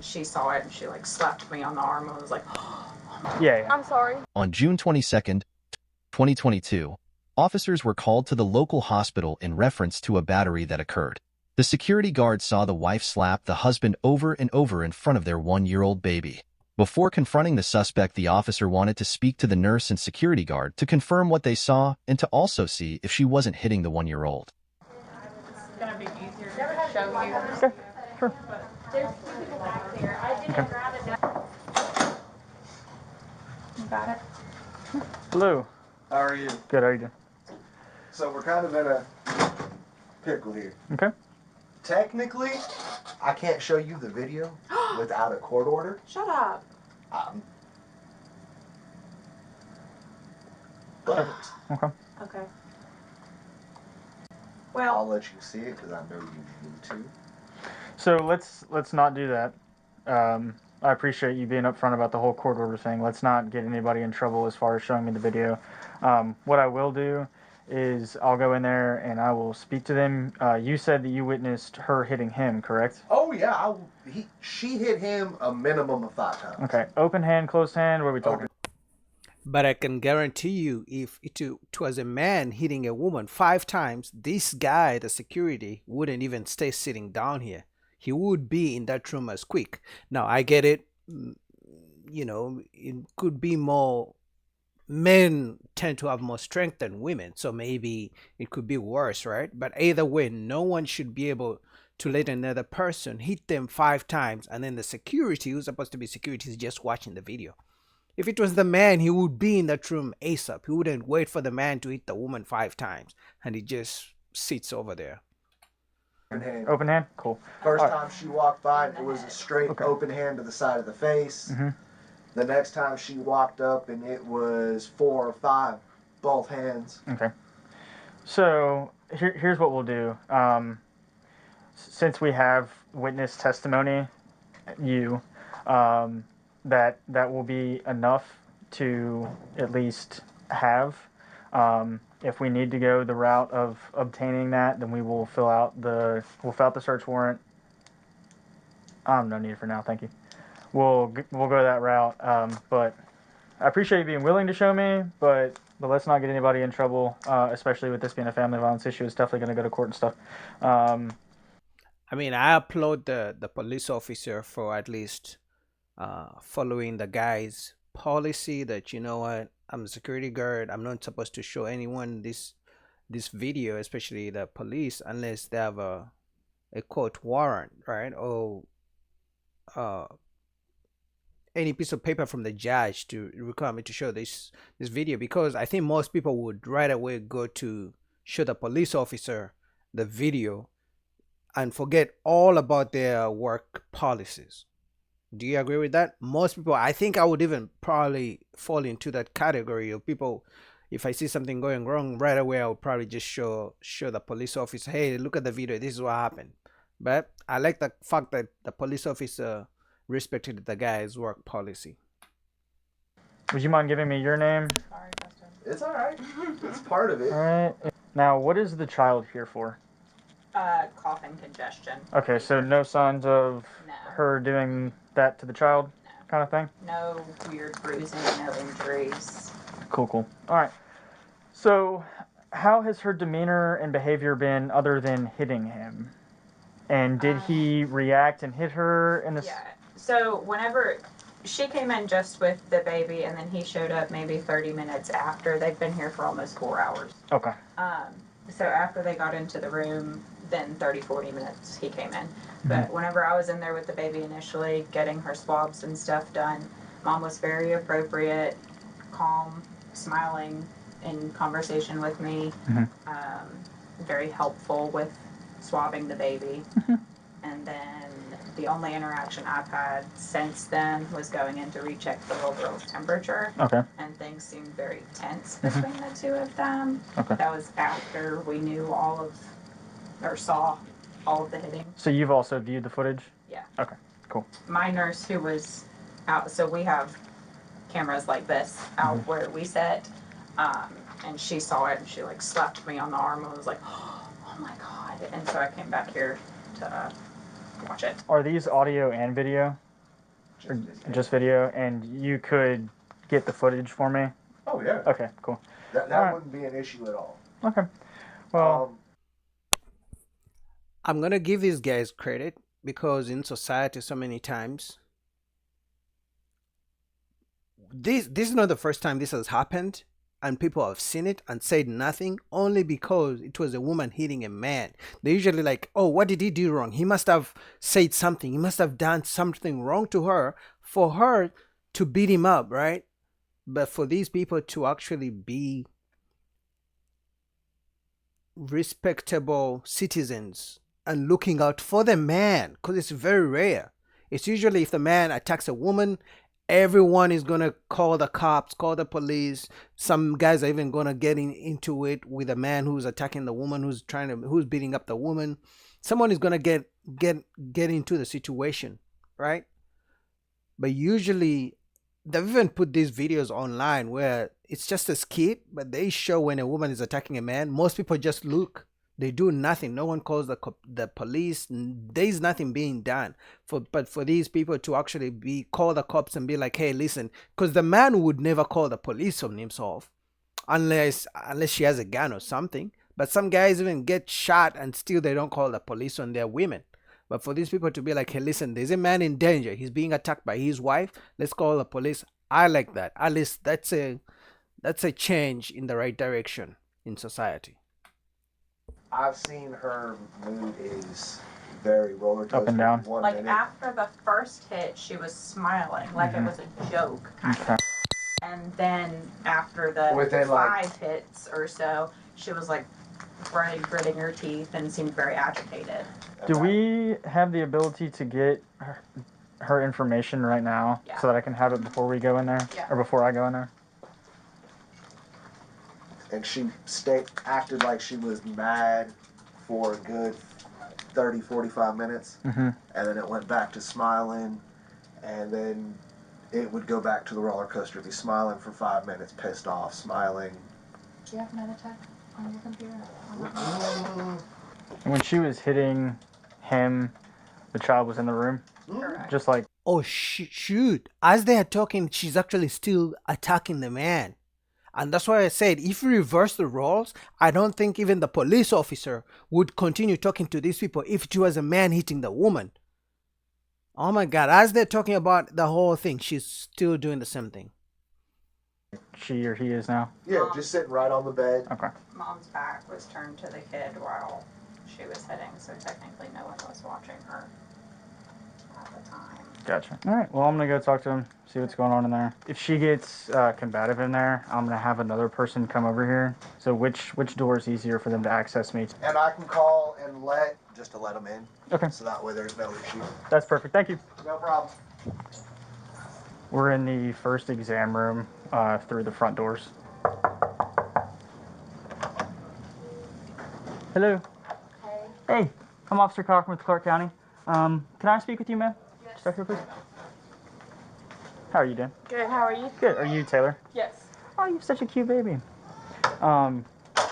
she saw it and she like slapped me on the arm and was like, yeah. I'm sorry. On June 22nd, 2022, officers were called to the local hospital in reference to a battery that occurred. The security guard saw the wife slap the husband over and over in front of their 1-year-old baby. Before confronting the suspect, the officer wanted to speak to the nurse and security guard to confirm what they saw and to also see if she wasn't hitting the 1-year-old. it's gonna be easier to show you. Okay, sure. There's two people back there. I didn't grab it. You got it? Hello. How are you? Good, how are you doing? So we're kind of in a pickle here. Okay. Technically, I can't show you the video without a court order. Shut up. But Okay. Okay. I'll Well, let you see it because I know you need to. So let's not do that. I appreciate you being upfront about the whole court order thing. Let's not get anybody in trouble as far as showing me the video. What I will do is I'll go in there and I will speak to them. You said that you witnessed her hitting him, correct? Oh yeah, she hit him a minimum of 5 times. Okay. Open hand, closed hand. What are we talking? But I can guarantee you, if it was a man hitting a woman 5 times, this guy, the security, wouldn't even stay sitting down here. He would be in that room as quick. Now, I get it. You know, it could be more. Men tend to have more strength than women, so maybe it could be worse, right? But either way, no one should be able to let another person hit them 5 times, and then the security, who's supposed to be security, is just watching the video. If it was the man, he would be in that room ASAP. He wouldn't wait for the man to hit the woman 5 times, and he just sits over there. Open hand? Cool. First time she walked by, it was a straight open hand to the side of the face. Mm-hmm. The next time she walked up, and it was 4 or 5, both hands. Okay. So here's what we'll do. Since we have witness testimony, that will be enough to at least have. If we need to go the route of obtaining that, then we will fill out the search warrant. No need for now, thank you. We'll go that route. But I appreciate you being willing to show me, but let's not get anybody in trouble, especially with this being a family violence issue. It's definitely going to go to court and stuff. I mean, I applaud the police officer for at least following the guy's policy that, you know what, I'm a security guard. I'm not supposed to show anyone this video, especially the police, unless they have a court warrant, right? Or any piece of paper from the judge to require me to show this video, because I think most people would right away go to show the police officer the video and forget all about their work policies. Do you agree with that? Most people, I think I would even probably fall into that category of people. If I see something going wrong right away, I would probably just show the police officer, hey, look at the video, this is what happened. But I like the fact that the police officer respected the guy's work policy. Would you mind giving me your name? sorry, Justin. It's all right. It's part of it. All right. Now, what is the child here for? Cough and congestion. Okay, so no signs of No. her doing that to the child, No. kind of thing? No weird bruising, no injuries. Cool. All right. So, how has her demeanor and behavior been other than hitting him? And did he react and hit her in this? Yeah. So whenever she came in just with the baby, and then he showed up maybe 30 minutes after. They've been here for almost 4 hours. Okay. So after they got into the room, then 30, 40 minutes he came in. But whenever I was in there with the baby initially, getting her swabs and stuff done, Mom was very appropriate, calm, smiling, in conversation with me, very helpful with swabbing the baby. And then the only interaction I've had since then was going in to recheck the little girl's temperature. Okay. And things seemed very tense between the two of them. Okay. That was after we knew saw all of the hitting. So you've also viewed the footage? Yeah. Okay, cool. My nurse, who was out, so we have cameras like this out where we sit, and she saw it and she like slapped me on the arm and was like, oh my God. And so I came back here to watch it. Are these audio and video? Just video, and you could get the footage for me? Oh yeah. Okay, cool. That All right. wouldn't be an issue at all. Okay. Well, I'm gonna give these guys credit because in society so many times this is not the first time this has happened, and people have seen it and said nothing only because it was a woman hitting a man. They usually like, oh, what did he do wrong? He must have said something. He must have done something wrong to her for her to beat him up, right? But for these people to actually be respectable citizens and looking out for the man, because it's very rare. It's usually if the man attacks a woman, everyone is gonna call the cops, call the police. Some guys are even gonna get into it with a man who's attacking the woman, who's beating up the woman. Someone is gonna get into the situation, right? But usually they've even put these videos online where it's just a skit, but they show when a woman is attacking a man. Most people just look. They do nothing. No one calls the police. There's nothing being done. But for these people to actually call the cops and be like, hey, listen, because the man would never call the police on himself unless she has a gun or something. But some guys even get shot and still they don't call the police on their women. But for these people to be like, hey, listen, there's a man in danger. He's being attacked by his wife. Let's call the police. I like that. At least that's a change in the right direction in society. I've seen her mood is very roller coaster. Up and down. Like minute. after the first hit, she was smiling like it was a joke, kind of. And then after the Within, 5 hits or so, she was like gritting her teeth and seemed very agitated. do we have the ability to get her information right now so that I can have it before we go in there? Yeah. Or before I go in there? And she acted like she was mad for a good 30, 45 minutes. Mm-hmm. And then it went back to smiling. And then it would go back to the roller coaster. Be smiling for 5 minutes, pissed off, smiling. Do you have Meditech on your computer? When she was hitting him, the child was in the room. Correct. Just like, Oh, shoot. As they are talking, she's actually still attacking the man. And that's why I said, if you reverse the roles, I don't think even the police officer would continue talking to these people if it was a man hitting the woman. Oh my God. As they're talking about the whole thing, she's still doing the same thing. she or he is now. Yeah, just sitting right on the bed. Okay. Mom's back was turned to the kid while she was hitting, so technically no one was watching her at the time. Gotcha. All right. Well, I'm going to go talk to him, see what's going on in there. If she gets combative in there, I'm going to have another person come over here. So which door is easier for them to access me? And I can call and let them in. Okay. So that way there's no issue. That's perfect. Thank you. No problem. We're in the first exam room through the front doors. Hello. Hey. Hey, I'm Officer Cochran with Clark County. Can I speak with you, ma'am? Yes. Back here, please. How are you doing? Good, how are you? Good. Are you Taylor? Yes. Oh, you're such a cute baby.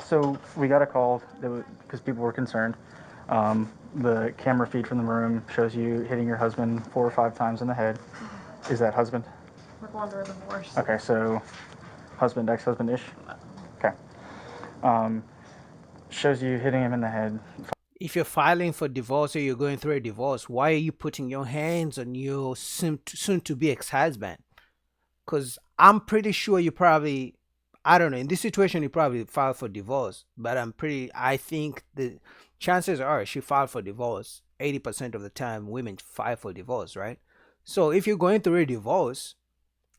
So we got a call because people were concerned. The camera feed from the room shows you hitting your husband 4 or 5 times in the head. Is that husband? We're going through a divorce. Okay, so husband, ex-husband-ish? Okay. Shows you hitting him in the head. If you're filing for divorce or you're going through a divorce, why are you putting your hands on your soon-to-be ex-husband? Because I'm pretty sure you probably, I don't know, in this situation you probably filed for divorce, but I think the chances are she filed for divorce. 80% of the time women file for divorce, right? So if you're going through a divorce,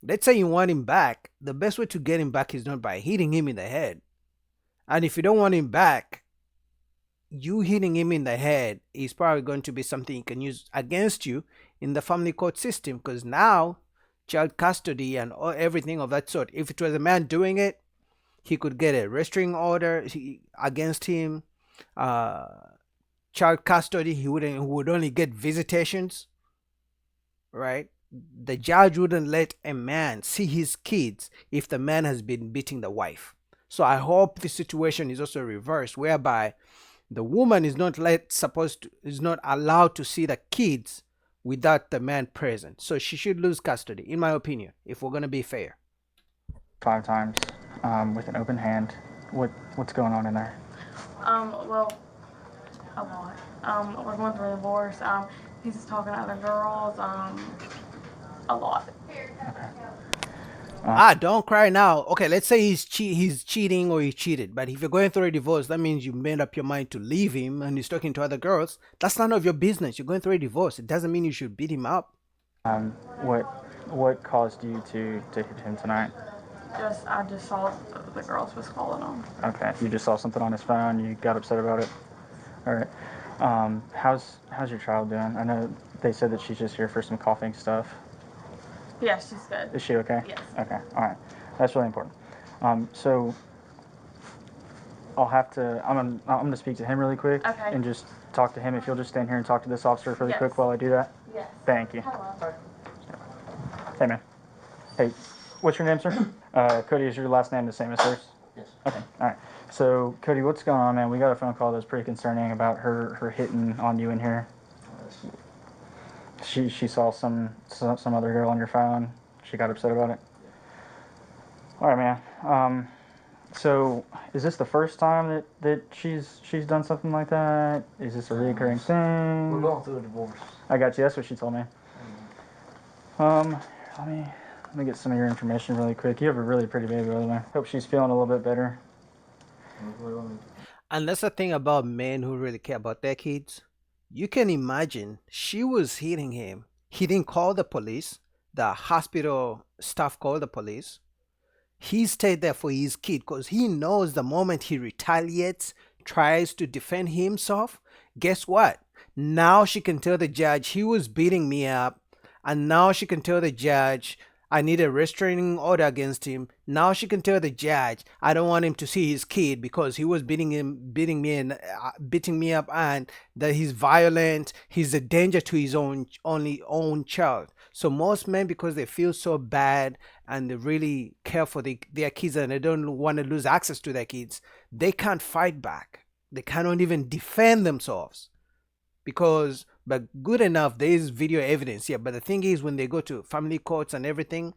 let's say you want him back, the best way to get him back is not by hitting him in the head. And if you don't want him back, you hitting him in the head is probably going to be something you can use against you in the family court system, because now child custody and everything of that sort, if it was a man doing it, he could get a restraining order against him. Child custody, he would only get visitations, right? The judge wouldn't let a man see his kids if the man has been beating the wife. So I hope the situation is also reversed, whereby the woman is not allowed to see the kids without the man present. So she should lose custody, in my opinion, if we're going to be fair. 5 times with an open hand. What's going on in there? Well, a lot. We're going through a divorce. He's just talking to other girls. A lot. Don't cry now. Okay, let's say he's cheating or he cheated. But if you're going through a divorce, that means you made up your mind to leave him and he's talking to other girls. That's none of your business. You're going through a divorce. It doesn't mean you should beat him up. What caused you to hit him tonight? I just saw the girls was calling him. Okay, you just saw something on his phone. You got upset about it. All right. How's your child doing? I know they said that she's just here for some coughing stuff. Yeah, she's good. Is she okay? Yes. Okay. All right. That's really important. So I'll have to. I'm gonna speak to him really quick. Okay. And just talk to him. If you'll just stand here and talk to this officer really Yes. quick while I do that. Yes. Thank you. Hello. Hey man. Hey, what's your name, sir? Cody, is your last name the same as hers? Yes. Okay. All right. So Cody, what's going on, man? We got a phone call that was pretty concerning about her hitting on you in here. She saw some other girl on your phone. She got upset about it. All right, man. So is this the first time that she's done something like that? Is this a recurring thing? We're going through a divorce. I got you. That's what she told me. Let me get some of your information really quick. You have a really pretty baby over there. Hope she's feeling a little bit better. And that's the thing about men who really care about their kids. You can imagine she was hitting him. He didn't call the police. The hospital staff called the police. He stayed there for his kid because he knows the moment he retaliates, tries to defend himself, guess what? Now she can tell the judge he was beating me up. And now she can tell the judge I need a restraining order against him. Now she can tell the judge I don't want him to see his kid because he was beating me up, and that he's violent. He's a danger to his own child. So most men, because they feel so bad and they really care for their kids and they don't want to lose access to their kids, they can't fight back. They cannot even defend themselves. But good enough, there is video evidence here. But the thing is, when they go to family courts and everything,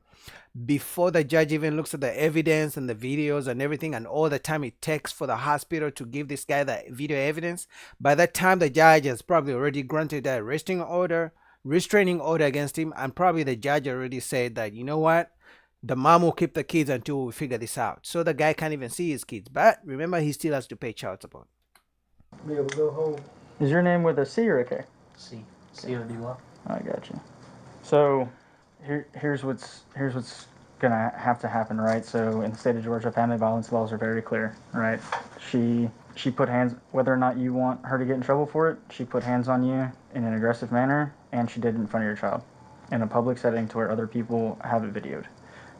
before the judge even looks at the evidence and the videos and everything, and all the time it takes for the hospital to give this guy the video evidence, by that time the judge has probably already granted a restraining order against him, and probably the judge already said that, you know what, the mom will keep the kids until we figure this out. So the guy can't even see his kids. But remember, he still has to pay child support. Be able to go home. Is your name with a C or a K? C-O-D-Y. I got you. So here's what's gonna have to happen, right? So in the state of Georgia, family violence laws are very clear, right? She put hands, whether or not you want her to get in trouble for it, she put hands on you in an aggressive manner, and she did it in front of your child in a public setting to where other people have it videoed.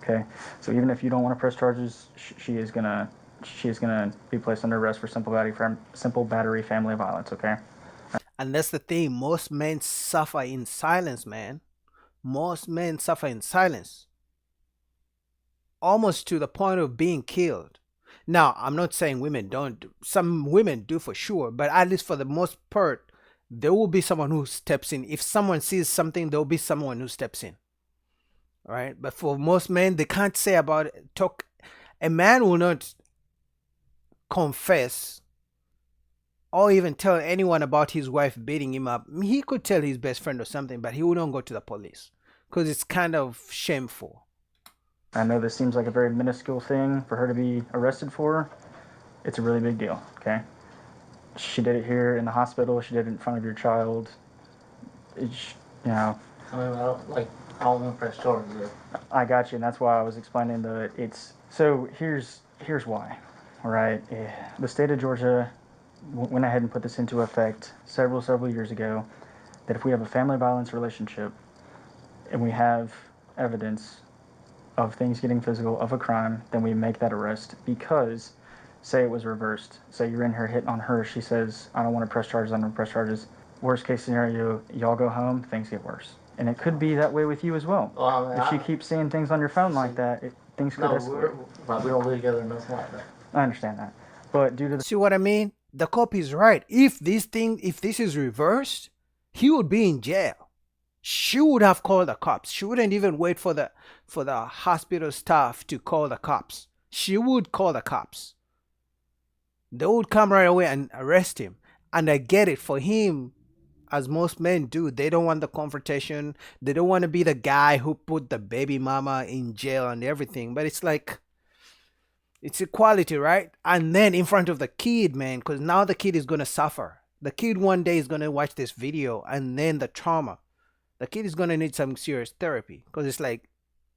Okay, so even if you don't want to press charges, she is gonna be placed under arrest for simple battery family violence. Okay. And that's the thing. Most men suffer in silence, man. Most men suffer in silence. Almost to the point of being killed. Now, I'm not saying women don't. Some women do for sure. But at least for the most part, there will be someone who steps in. If someone sees something, there will be someone who steps in. All right? But for most men, they can't say about it. A man will not confess or even tell anyone about his wife beating him up. He could tell his best friend or something, but he wouldn't go to the police because it's kind of shameful. I know this seems like a very minuscule thing for her to be arrested for. It's a really big deal, okay? She did it here in the hospital. She did it in front of your child. It's, you know. I mean, I don't want to press charges there. I got you, and that's why I was explaining that it's... So here's why, all right? The state of Georgia went ahead and put this into effect several years ago, that if we have a family violence relationship and we have evidence of things getting physical, of a crime, then we make that arrest. Because say it was reversed, say you're in here hitting on her, she says, I don't want to press charges, I don't want to press charges. Worst case scenario, y'all go home, things get worse. And it could be that way with you as well. If she keeps seeing things on your phone like that, things could escalate. We don't live together or nothing like that. I understand that. But due to the... See what I mean? The cop is right. If this is reversed, he would be in jail. she would have called the cops. She wouldn't even wait for the hospital staff to call the cops. She would call the cops. They would come right away and arrest him. And I get it, for him, as most men do, they don't want the confrontation. They don't want to be the guy who put the baby mama in jail and everything. But it's like, it's equality, right? And then in front of the kid, man, because now the kid is going to suffer. The kid one day is going to watch this video, and then the trauma. The kid is going to need some serious therapy, because it's like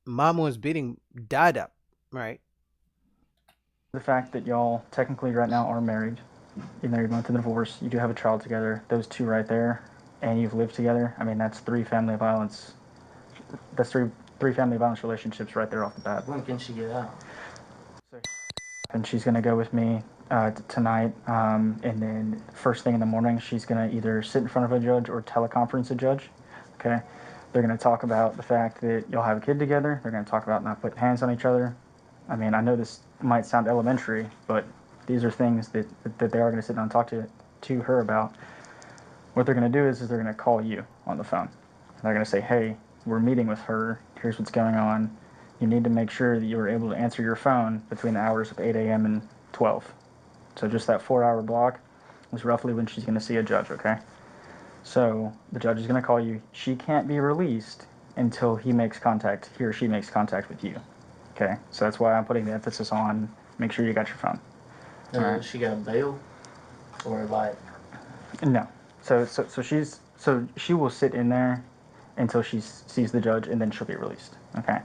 mom was beating dad up, right? The fact that y'all technically right now are married, even though you're going through the divorce, you do have a child together, those two right there, and you've lived together. I mean, that's three family violence. That's three family violence relationships right there off the bat. When can she get out? And she's going to go with me tonight, and then first thing in the morning, she's going to either sit in front of a judge or teleconference a judge. Okay, they're going to talk about the fact that you'll have a kid together. They're going to talk about not putting hands on each other. I mean, I know this might sound elementary, but these are things that they are going to sit down and talk to her about. What they're going to do is they're going to call you on the phone. They're going to say, hey, we're meeting with her. Here's what's going on. You need to make sure that you are able to answer your phone between the hours of 8 a.m. and 12. So just that 4-hour block is roughly when she's going to see a judge, okay? So the judge is going to call you. She can't be released until he or she makes contact with you. Okay, so that's why I'm putting the emphasis on make sure you got your phone. Right. She got bail, or like? No, so she will sit in there until she sees the judge, and then she'll be released. Okay,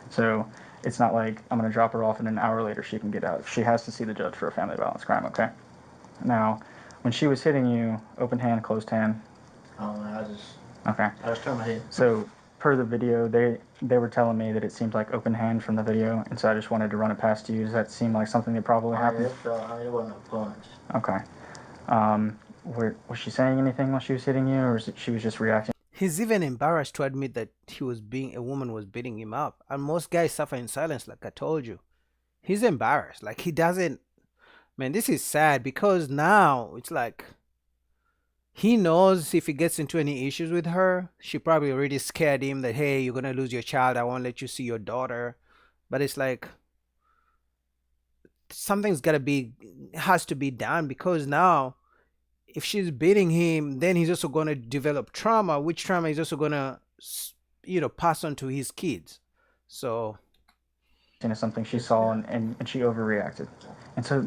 so it's not like I'm gonna drop her off and an hour later she can get out. She has to see the judge for a family violence crime. Okay. Now, when she was hitting you, open hand, closed hand. Oh, Okay. I was trying to hit. So per the video, they were telling me that it seemed like open hand from the video, and so I just wanted to run it past you. Does that seem like something that probably happened? It wasn't a punch. Okay. Was she saying anything while she was hitting you, or she was just reacting? He's even embarrassed to admit that a woman was beating him up. And most guys suffer in silence, like I told you. He's embarrassed. Like, he doesn't, man, this is sad, because now it's like, he knows if he gets into any issues with her, she probably already scared him that, hey, you're going to lose your child. I won't let you see your daughter. But it's like, something's has to be done, because now if she's beating him, then he's also going to develop trauma, which trauma is also going to, pass on to his kids. So It's something she saw and she overreacted. And so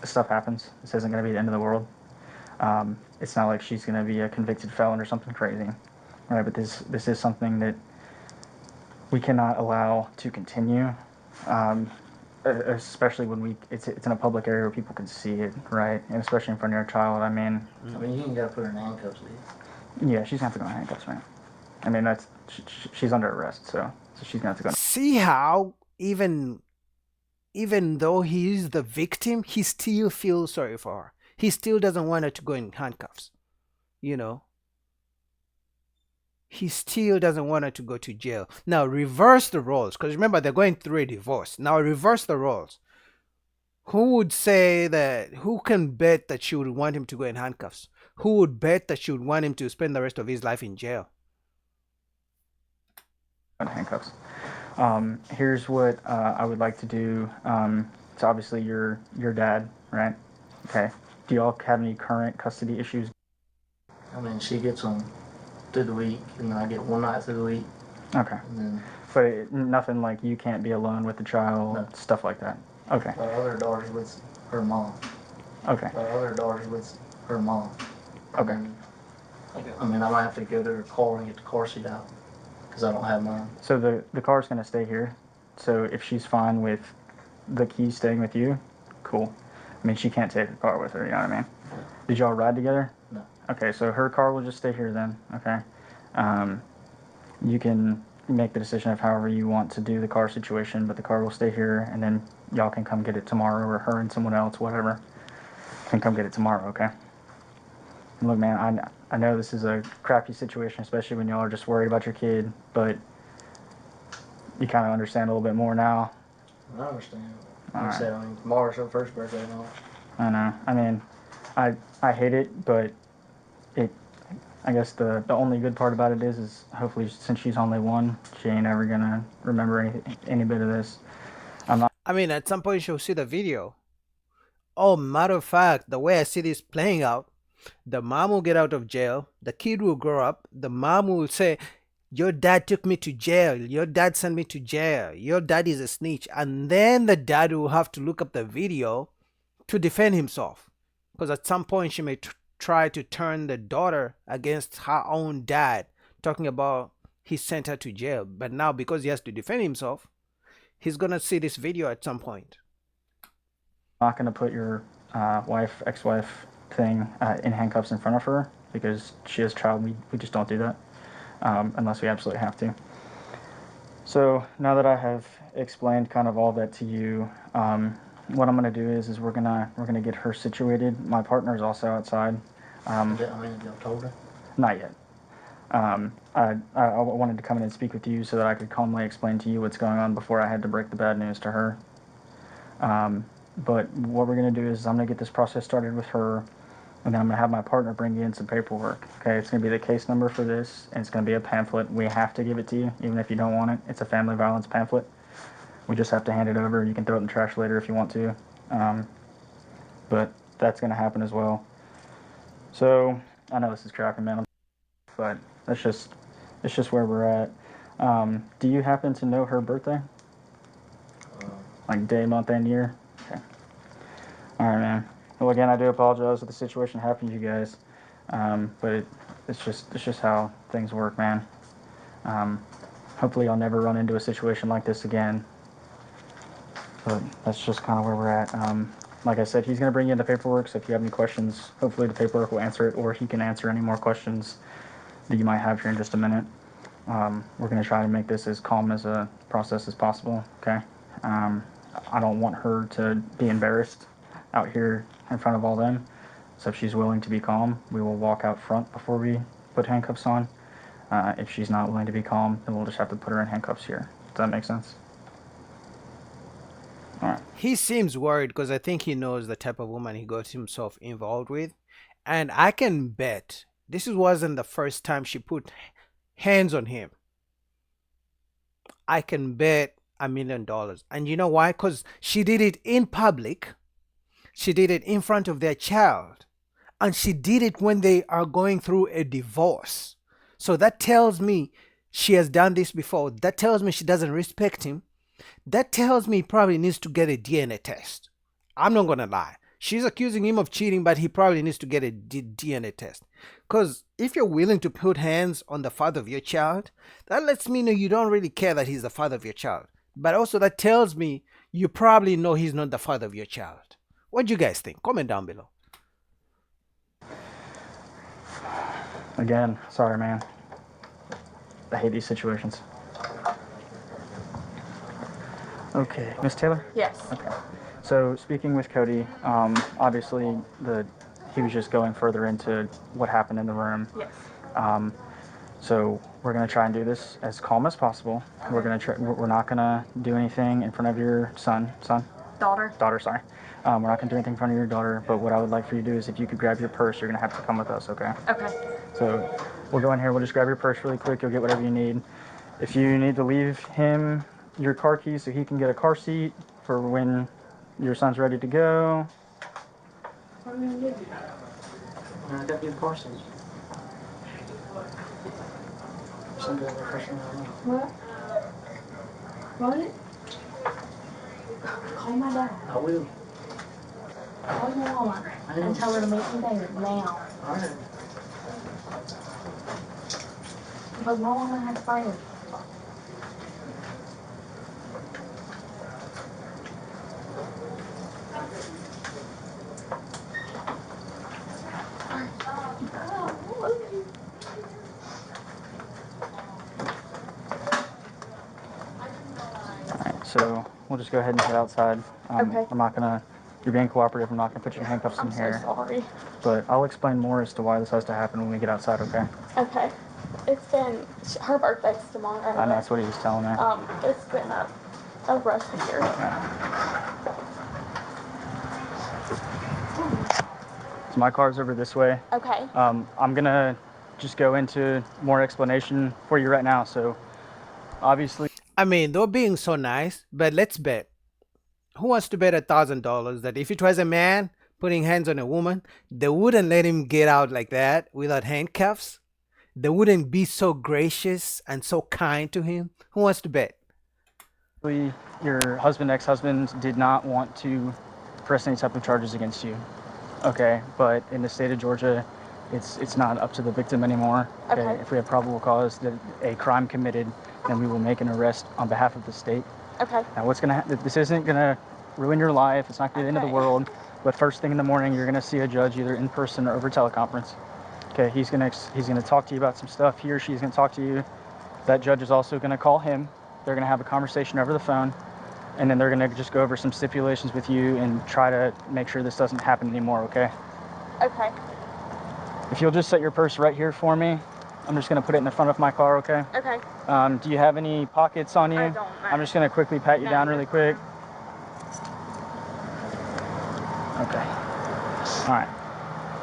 stuff happens. This isn't going to be the end of the world. It's not like she's going to be a convicted felon or something crazy, right? But this is something that we cannot allow to continue, especially when it's in a public area where people can see it, right? And especially in front of your child. I mean, you ain't got to put her in handcuffs, Lee. Yeah, she's going to have to go in handcuffs, man. I mean, she's under arrest, so she's going to have to go. See how even though he is the victim, he still feels sorry for her. He still doesn't want her to go in handcuffs. He still doesn't want her to go to jail. Now, reverse the roles, because remember, they're going through a divorce. Now, reverse the roles. Who would say that, who can bet that she would want him to go in handcuffs? Who would bet that she would want him to spend the rest of his life in jail? Handcuffs. Here's what I would like to do. It's obviously your dad, right? Okay. Do y'all have any current custody issues? I mean, she gets them through the week, and I get one night through the week. Okay. But nothing like you can't be alone with the child, No. Stuff like that. Okay. My other daughter's with her mom. Okay. My other daughter's with her mom. Okay. I mean, I might have to go to her car and get the car seat out, because I don't have mine. So the car's going to stay here. So if she's fine with the key staying with you, cool. I mean, she can't take her car with her, you know what I mean? Did y'all ride together? No. Okay, so her car will just stay here then, okay? You can make the decision of however you want to do the car situation, but the car will stay here, and then y'all can come get it tomorrow, or her and someone else, whatever, can come get it tomorrow, okay? And look, man, I know this is a crappy situation, especially when y'all are just worried about your kid, but you kind of understand a little bit more now. I understand. All Like I said, tomorrow's her first birthday and all. I know. I mean, I hate it, but I guess the only good part about it is hopefully since she's only one, she ain't ever gonna remember any bit of this. I'm not. I mean, at some point she'll see the video. Oh, matter of fact, the way I see this playing out, the mom will get out of jail, the kid will grow up, the mom will say, your dad took me to jail, your dad sent me to jail, your dad is a snitch. And then the dad will have to look up the video to defend himself. Because at some point she may try to turn the daughter against her own dad, talking about he sent her to jail. But now because he has to defend himself, he's going to see this video at some point. Not going to put your ex-wife thing in handcuffs in front of her because she is a child. We just don't do that unless we absolutely have to. So now that I have explained kind of all that to you, what I'm going to do is we're gonna get her situated. My partner is also outside. I mean, you told her? Not yet. I wanted to come in and speak with you so that I could calmly explain to you what's going on before I had to break the bad news to her. But what we're going to do is I'm going to get this process started with her, and then I'm going to have my partner bring you in some paperwork. Okay, it's going to be the case number for this, and it's going to be a pamphlet. We have to give it to you, even if you don't want it. It's a family violence pamphlet. We just have to hand it over. You can throw it in the trash later if you want to. But that's going to happen as well. So I know this is cracking, man, but it's just where we're at. Do you happen to know her birthday? Like day, month, and year? Okay. All right, man. Well, again, I do apologize that the situation happened to you guys, but it's just how things work, man. Hopefully, I'll never run into a situation like this again. But that's just kind of where we're at. Like I said, he's going to bring you in the paperwork, so if you have any questions, hopefully the paperwork will answer it, or he can answer any more questions that you might have here in just a minute. We're going to try to make this as calm as a process as possible, okay? I don't want her to be embarrassed out here in front of all them. So if she's willing to be calm, we will walk out front before we put handcuffs on. If she's not willing to be calm, then we'll just have to put her in handcuffs here. Does that make sense? All right. He seems worried because I think he knows the type of woman he got himself involved with. And I can bet this wasn't the first time she put hands on him. I can bet $1 million. And you know why? Because she did it in public. She did it in front of their child. And she did it when they are going through a divorce. So that tells me she has done this before. That tells me she doesn't respect him. That tells me he probably needs to get a DNA test. I'm not going to lie. She's accusing him of cheating, but he probably needs to get a DNA test. Because if you're willing to put hands on the father of your child, that lets me know you don't really care that he's the father of your child. But also that tells me you probably know he's not the father of your child. What do you guys think? Comment down below. Again, sorry, man. I hate these situations. Okay, Miss Taylor? Yes. Okay. So speaking with Cody, obviously he was just going further into what happened in the room. Yes. So we're gonna try and do this as calm as possible. Okay. We're not gonna do anything in front of your daughter. Sorry. We're not gonna do anything in front of your daughter. But what I would like for you to do is if you could grab your purse, you're gonna have to come with us, okay? Okay. So we'll go in here. We'll just grab your purse really quick. You'll get whatever you need. If you need to leave him your car keys so he can get a car seat for when your son's ready to go. I got your parcels. What? What? Call my dad. I will. Call your mama and tell her to meet me there now. Alright. Because my mama has friends. So we'll just go ahead and head outside. Okay. You're being cooperative. I'm not gonna put your handcuffs in here. I'm so sorry. But I'll explain more as to why this has to happen when we get outside, okay? Okay. It's been, her birthday's tomorrow. I know, that's what he was telling me. It's been a rough year. So my car's over this way. Okay. I'm gonna just go into more explanation for you right now. So obviously, I mean, they're being so nice, but let's bet. Who wants to bet $1,000 that if it was a man putting hands on a woman, they wouldn't let him get out like that without handcuffs? They wouldn't be so gracious and so kind to him? Who wants to bet? your husband, ex-husband did not want to press any type of charges against you. Okay, but in the state of Georgia, it's not up to the victim anymore. Okay. If we have probable cause that a crime committed, then we will make an arrest on behalf of the state. Okay. Now, what's gonna this isn't gonna ruin your life. It's not gonna be the end of the world. But first thing in the morning, you're gonna see a judge either in person or over teleconference. Okay, he's gonna talk to you about some stuff. He or she's gonna talk to you. That judge is also gonna call him. They're gonna have a conversation over the phone, and then they're gonna just go over some stipulations with you and try to make sure this doesn't happen anymore. Okay. Okay. If you'll just set your purse right here for me, I'm just gonna put it in the front of my car. Okay. Okay. Do you have any pockets on you? I don't. I'm just gonna quickly pat you down really quick. Okay. All right.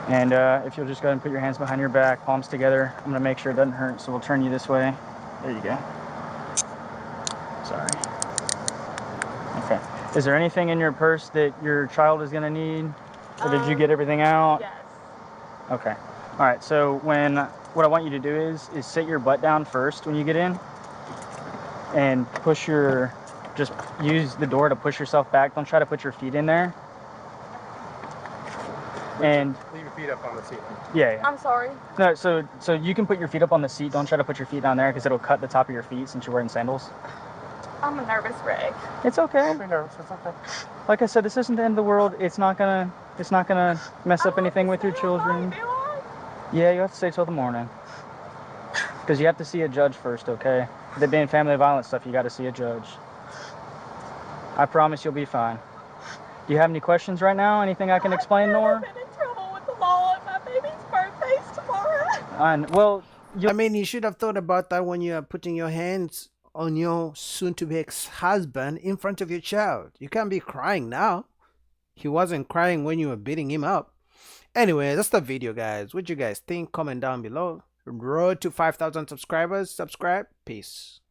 And if you'll just go ahead and put your hands behind your back, palms together. I'm gonna make sure it doesn't hurt, so we'll turn you this way. There you go. Sorry. Okay. Is there anything in your purse that your child is gonna need? Or did you get everything out? Yes. Okay. All right. So what I want you to do is sit your butt down first when you get in, and just use the door to push yourself back. Don't try to put your feet in there. And leave your feet up on the seat. yeah. I'm sorry. No, so you can put your feet up on the seat. Don't try to put your feet down there because it'll cut the top of your feet since you're wearing sandals. I'm a nervous wreck. It's okay. Don't be nervous. It's okay. Like I said, this isn't the end of the world. It's not gonna mess up anything with your children. Yeah, you have to stay till the morning because you have to see a judge first. Okay. With it being family violence stuff, you got to see a judge. I promise you'll be fine. Do you have any questions right now? Anything I can explain, Nora? I've been in trouble with the law, and my baby's birthday's tomorrow. Well, I mean, you should have thought about that when you are putting your hands on your soon-to-be ex-husband in front of your child. You can't be crying now. He wasn't crying when you were beating him up. Anyway, that's the video, guys. What you guys think? Comment down below. Road to 5,000 subscribers. Subscribe. Peace.